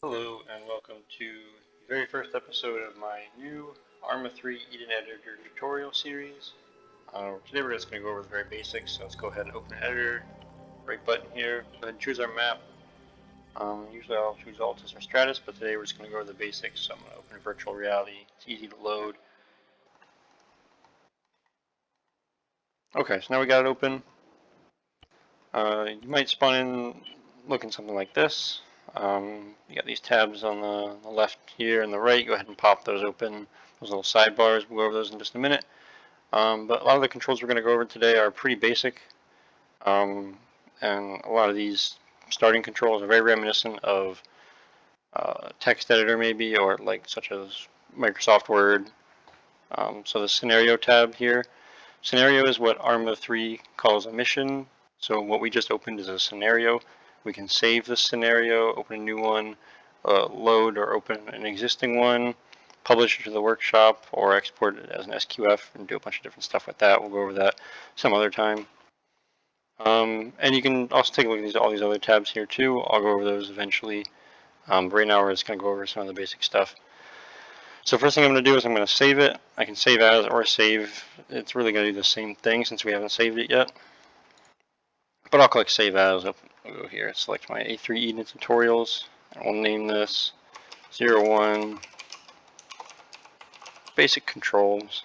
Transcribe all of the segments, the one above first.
Hello and welcome to the very first episode of my new Arma 3 Init Editor tutorial series. Today we're just going to go over the very basics, so let's go ahead and open an editor. Right button here, go ahead and choose our map. Usually I'll choose Altus or Stratus, but today we're just going to go over the basics, so I'm going to open virtual reality. It's easy to load. Okay, so now we got it open. You might spawn in looking something like this. You got these tabs on the left here and the right. Go ahead and pop those open. Those little sidebars. We'll go over those in just a minute. But a lot of the controls we're going to go over today are pretty basic. And a lot of these starting controls are very reminiscent of text editor maybe, or like such as Microsoft Word. So the scenario tab here. Scenario is what Arma 3 calls a mission. So what we just opened is a scenario. We can save this scenario, open a new one, load or open an existing one, publish it to the workshop, or export it as an SQF and do a bunch of different stuff with that. We'll go over that some other time. And you can also take a look at all these other tabs here too. I'll go over those eventually. But right now we're just going to go over some of the basic stuff. So first thing I'm going to do is I'm going to save it. I can save as or save. It's really going to do the same thing since we haven't saved it yet. But I'll click Save As. I'll go here, select my A3 Init tutorials, and we'll name this 01 Basic Controls.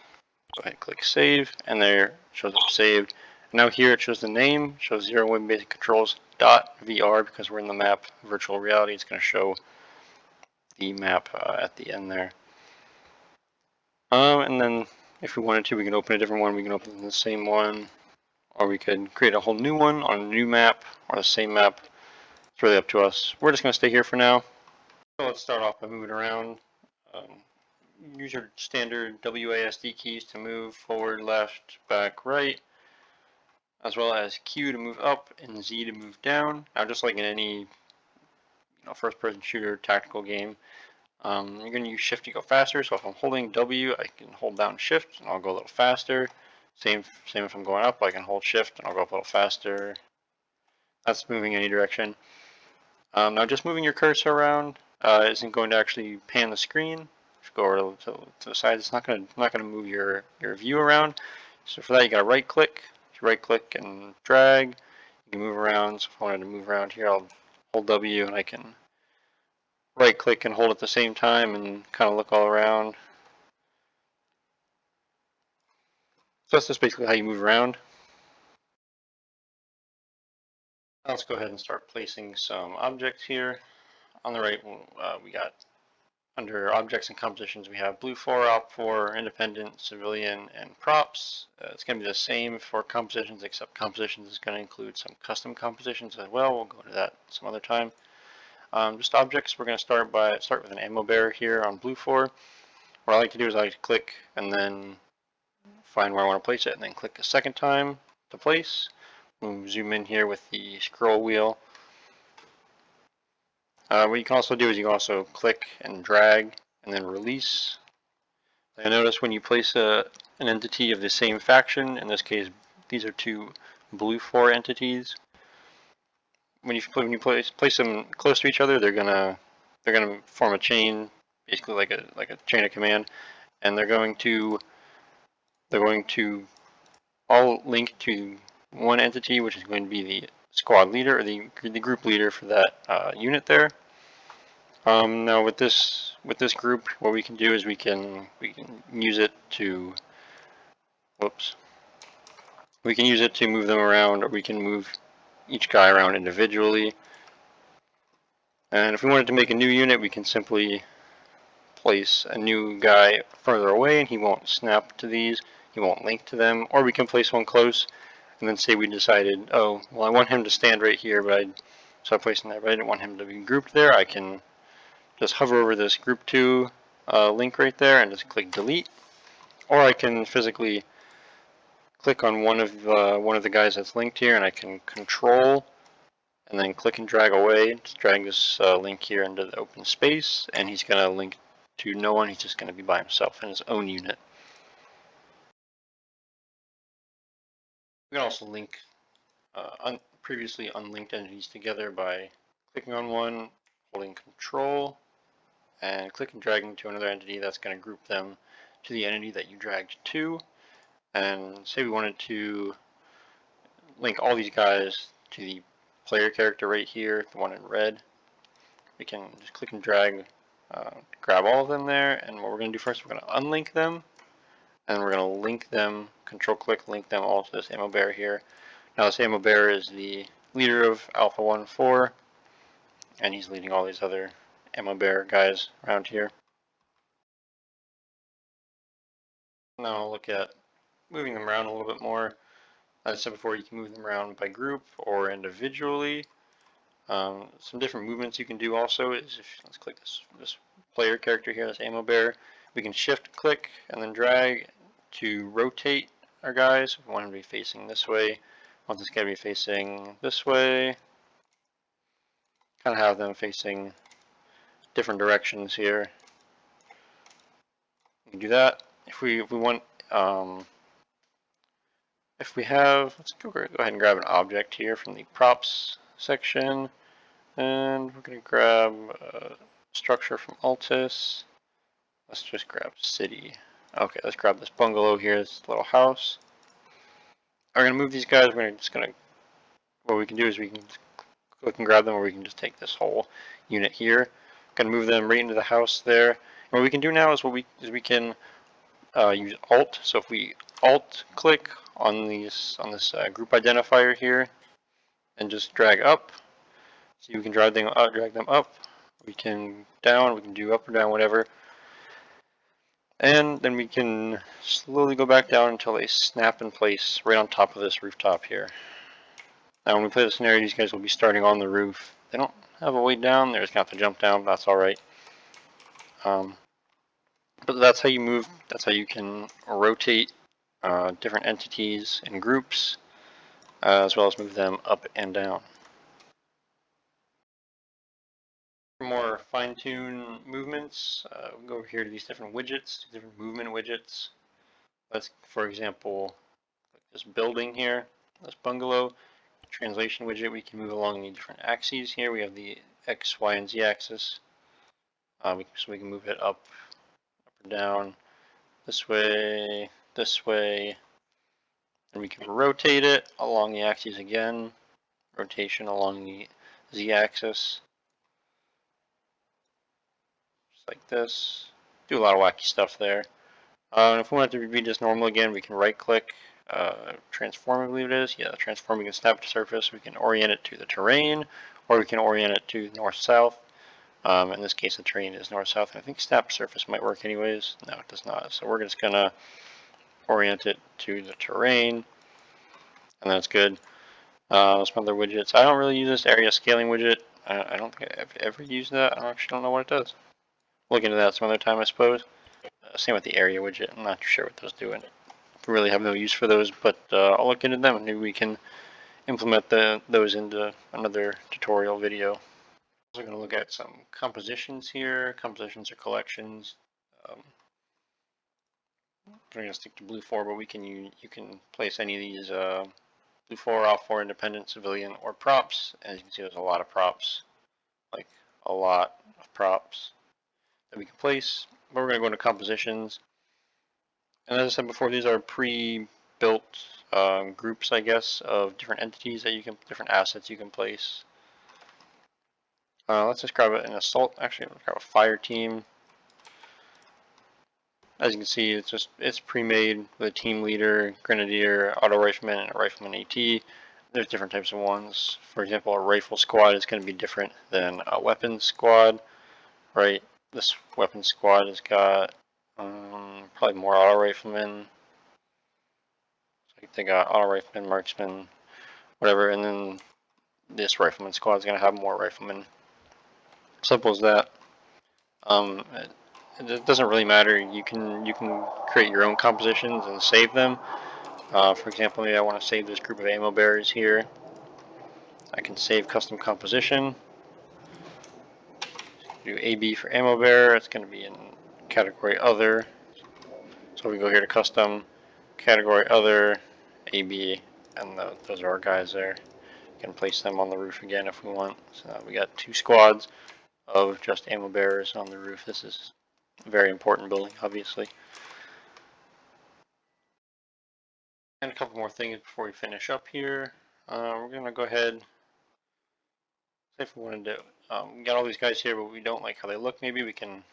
Go ahead and click Save, and there it shows up saved. Now here it shows the name, it shows 01 Basic Controls .vr because we're in the map virtual reality. It's going to show the map at the end there. And then if we wanted to, we can open a different one. We can open the same one, or we could create a whole new one on a new map or the same map. It's really up to us. We're just going to stay here for now. So let's start off by moving around. Use your standard WASD keys to move forward, left, back, right, as well as Q to move up and Z to move down. Now, just like in any first-person shooter tactical game, you're going to use Shift to go faster. So if I'm holding W, I can hold down Shift and I'll go a little faster. Same if I'm going up, I can hold Shift and I'll go up a little faster. That's moving any direction. Now just moving your cursor around isn't going to actually pan the screen. If you go over to the side, it's not going to move your view around. So for that, you got to right click. If you right click and drag, you can move around. So if I wanted to move around here, I'll hold W and I can right click and hold at the same time and kind of look all around. So that's just basically how you move around. Now let's go ahead and start placing some objects here. On the right, we got under objects and compositions, we have Blue 4, Op 4, Independent, Civilian, and Props. It's going to be the same for compositions, except compositions is going to include some custom compositions as well. We'll go into that some other time. Just objects, we're going to start with an ammo bearer here on Blue 4. What I like to do is I like to click and then find where I want to place it, and then click a second time to place. We'll zoom in here with the scroll wheel. What you can also do is you can also click and drag and then release. I notice when you place an entity of the same faction, in this case these are two Blue 4 entities, when you place them close to each other, they're gonna form a chain, basically like a chain of command, and they're going to all link to one entity, which is going to be the squad leader or the group leader for that unit there. Now with this group, what we can do is we can use it to we can use it to move them around, or we can move each guy around individually. And if we wanted to make a new unit, we can simply place a new guy further away and he won't snap to these, he won't link to them, or we can place one close and then say we decided, oh, well, I want him to stand right here, but so I placed him there, but I didn't want him to be grouped there. I can just hover over this group 2 link right there and just click delete, or I can physically click on one of the guys that's linked here, and I can control and then click and drag away. Just drag this link here into the open space, and he's going to link to no one. He's just going to be by himself in his own unit. We can also link previously unlinked entities together by clicking on one, holding Control and click and dragging to another entity. That's going to group them to the entity that you dragged to. And say we wanted to link all these guys to the player character right here, the one in red. We can just click and drag, grab all of them there, and what we're going to do first, we're going to unlink them, and we're going to link them, control click, link them all to this ammo bear here. Now this ammo bear is the leader of Alpha 1-4, and he's leading all these other ammo bear guys around here. Now I'll look at moving them around a little bit more. As I said before, you can move them around by group or individually. Some different movements you can do also is, let's click this player character here, this ammo bear. We can shift click and then drag to rotate our guys. If we want them to be facing this way, we want this guy to be facing this way. Kind of have them facing different directions here. We can do that. If we want, if we have, let's go ahead and grab an object here from the props section, and we're going to grab a structure from Altus. Let's just grab city. Okay, let's grab this bungalow here, this little house. We're going to move these guys. What we can do is we can click and grab them, or we can just take this whole unit here. Going to move them right into the house there. And what we can do now is we can use Alt. So if we Alt click on this group identifier here, and just drag up, so you can drag them up. We can down. We can do up or down, whatever. And then we can slowly go back down until they snap in place right on top of this rooftop here. Now when we play the scenario, these guys will be starting on the roof. They don't have a way down, they're just going to have to jump down, but that's alright. But that's how you move, that's how you can rotate different entities and groups, as well as move them up and down. For more fine-tune movements, we'll go over here to these different widgets, different movement widgets. Let's, for example, this building here, this bungalow, translation widget, we can move along the different axes here. We have the X, Y, and Z axis. So we can move it up or down, this way, and we can rotate it along the axes again, rotation along the Z axis, just like this. Do a lot of wacky stuff there. If we want it to be just normal again, we can right click, transform I believe it is. Yeah, transform, we can snap to surface, we can orient it to the terrain, or we can orient it to north-south. In this case the terrain is north-south, and I think snap to surface might work anyways. No, it does not. So we're just going to orient it to the terrain, and that's good. Some other widgets. I don't really use this area scaling widget. I don't think I've ever used that. I actually don't know what it does. We'll look into that some other time, I suppose. Same with the area widget. I'm not sure what those do. We really have no use for those, but I'll look into them and maybe we can implement those into another tutorial video. We're going to look at some compositions here. Compositions are collections. We're going to stick to Blue 4, but you can place any of these Blue 4, Off 4, Independent, Civilian, or props. As you can see, there's a lot of props, like a lot of props that we can place. But we're going to go into compositions. And as I said before, these are pre-built groups, I guess, of different entities that different assets you can place. Let's just grab an assault. Actually, let's grab a fire team. As you can see, it's pre-made with a team leader, grenadier, auto rifleman, and a rifleman AT. There's different types of ones. For example, a rifle squad is going to be different than a weapons squad, right? This weapons squad has got probably more auto riflemen. So they got auto rifleman, marksman, whatever, and then this rifleman squad is going to have more riflemen. Simple as that. It doesn't really matter. You can create your own compositions and save them. For example, maybe I want to save this group of ammo bearers here. I can save custom composition. Do AB for ammo bearer. It's going to be in category other. So we go here to custom, category other, AB, and those are our guys there. We can place them on the roof again if we want. So we got 2 squads. of just ammo bearers on the roof. This is a very important building, obviously. And a couple more things before we finish up here. We're going to go ahead, say if we wanted to, we got all these guys here, but we don't like how they look. Maybe we can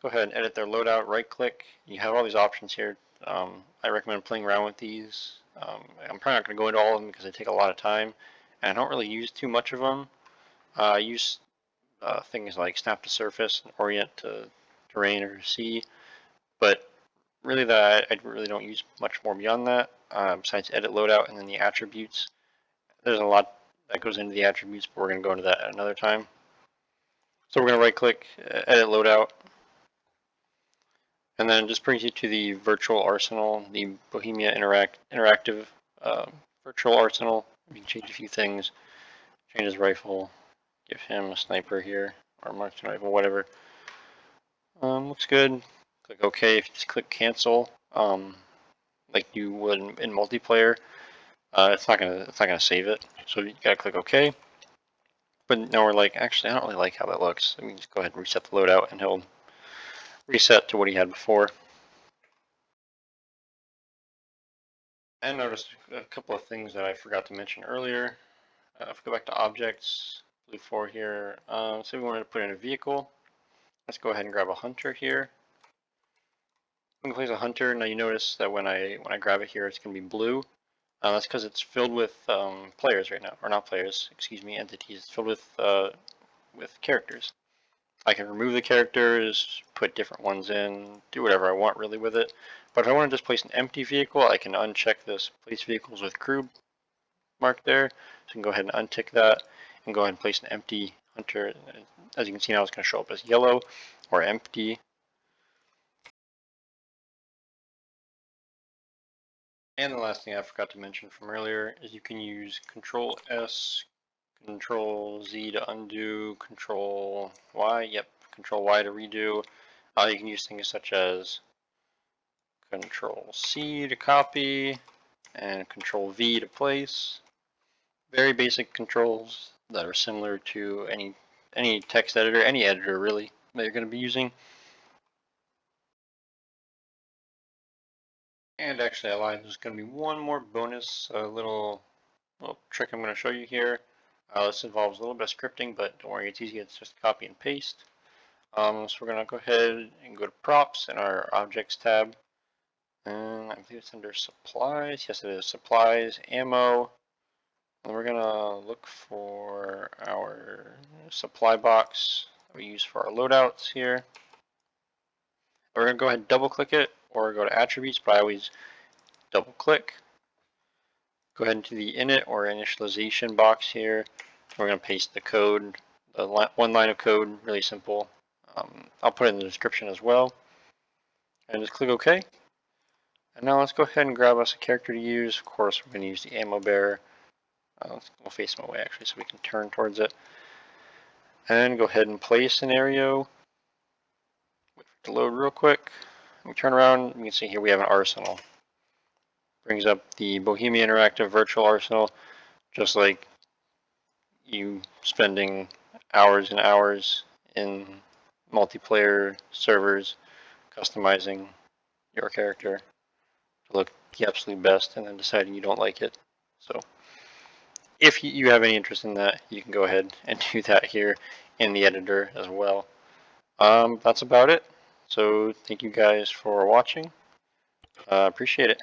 go ahead and edit their loadout, right click. You have all these options here. I recommend playing around with these. I'm probably not going to go into all of them because they take a lot of time, and I don't really use too much of them. I use things like snap to surface, orient to terrain or sea, but really that I really don't use much more beyond that, besides edit loadout and then the attributes. There's a lot that goes into the attributes, but we're going to go into that at another time. So we're going to right click, edit loadout, and then it just brings you to the virtual arsenal, the Bohemia interactive virtual arsenal. You can change a few things, change his rifle, give him a sniper here, or marksman rifle, whatever. Looks good. Click OK. If you just click cancel, like you would in multiplayer, it's not gonna save it. So you gotta click OK. But now we're like, actually, I don't really like how that looks. I mean, just go ahead and reset the loadout, and he'll reset to what he had before. And notice a couple of things that I forgot to mention earlier. If we go back to objects, blue 4 here. So we wanted to put in a vehicle. Let's go ahead and grab a hunter here. We can place a hunter. Now you notice that when I grab it here, it's going to be blue. That's because it's filled with players right now, or not players, excuse me, entities. It's filled with characters. I can remove the characters, put different ones in, do whatever I want really with it. But if I want to just place an empty vehicle, I can uncheck this place vehicles with crew mark there. So you can go ahead and untick that and go ahead and place an empty hunter. As you can see now, it's going to show up as yellow or empty. And the last thing I forgot to mention from earlier is you can use Control S, Control Z to undo, Control Y, Control Y to redo. You can use things such as Control C to copy and Control V to place. Very basic controls that are similar to any text editor, any editor really that you're going to be using. And actually I lied, there's going to be one more bonus little trick I'm going to show you here. This involves a little bit of scripting, but don't worry, it's easy. It's just copy and paste. So we're going to go ahead and go to props in our objects tab. And I believe it's under supplies. Yes, it is supplies, ammo. And we're going to look for our supply box that we use for our loadouts here. We're going to go ahead and double click it or go to attributes, but I always double click. Go ahead into the init or initialization box here. We're going to paste the code, the one line of code, really simple. I'll put it in the description as well. And just click OK. And now let's go ahead and grab us a character to use. Of course, we're going to use the ammo bearer. We'll face him away actually so we can turn towards it. And go ahead and play a scenario. Wait for it to load real quick. We turn around, you can see here we have an arsenal. Brings up the Bohemia Interactive Virtual Arsenal, just like you spending hours and hours in multiplayer servers customizing your character to look the absolute best and then deciding you don't like it. So if you have any interest in that, you can go ahead and do that here in the editor as well. That's about it. So thank you guys for watching. Appreciate it.